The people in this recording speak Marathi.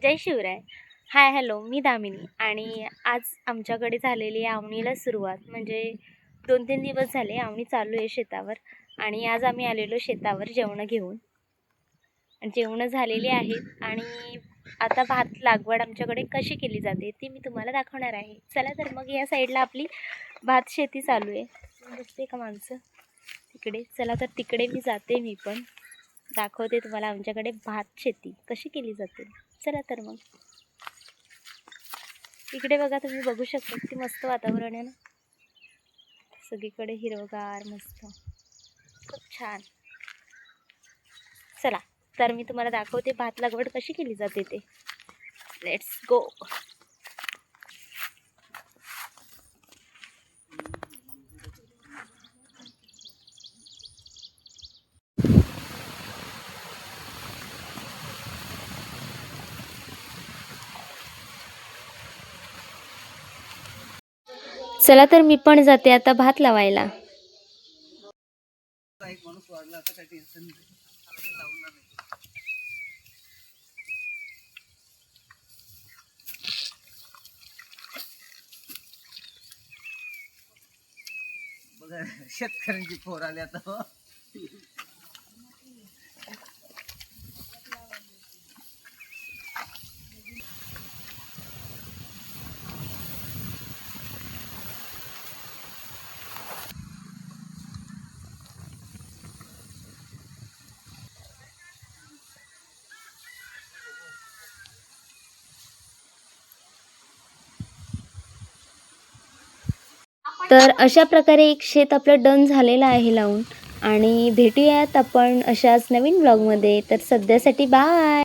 जय शिवराय. हाय हॅलो, मी दामिनी आणि आज आमच्याकडे झालेली आहे आवणीला सुरुवात. म्हणजे 2-3 दिवस झाले आवणी चालू आहे शेतावर आणि आज आम्ही आलेलो शेतावर जेवणं घेऊन. जेवणं झालेली आहेत आणि आता भात लागवड आमच्याकडे कशी केली जाते ती मी तुम्हाला दाखवणार आहे. चला तर मग या साईडला आपली भात शेती चालू आहे. बघते का माणसं तिकडे? चला तर तिकडे मी जाते, मी पण दाखवते तुम्हाला आमच्याकडे भात शेती कशी केली जाते. चला तर मग. इकडे बघा, तुम्ही बघू शकता किती मस्त वातावरण आहे ना, सगळीकडे हिरवगार मस्त, खूप छान. चला तर मी तुम्हाला दाखवते भात लागवड कशी केली जाते ते. Let's go. चला तर मी पण जाते आता भात लावायला. शेतकऱ्यांची फोर आली आता. तर अशा प्रकारे एक शेत आपलं डन झालेलं आहे लावून. आणि भेटूयात आपण अशाच नवीन ब्लॉगमध्ये. तर सध्यासाठी बाय.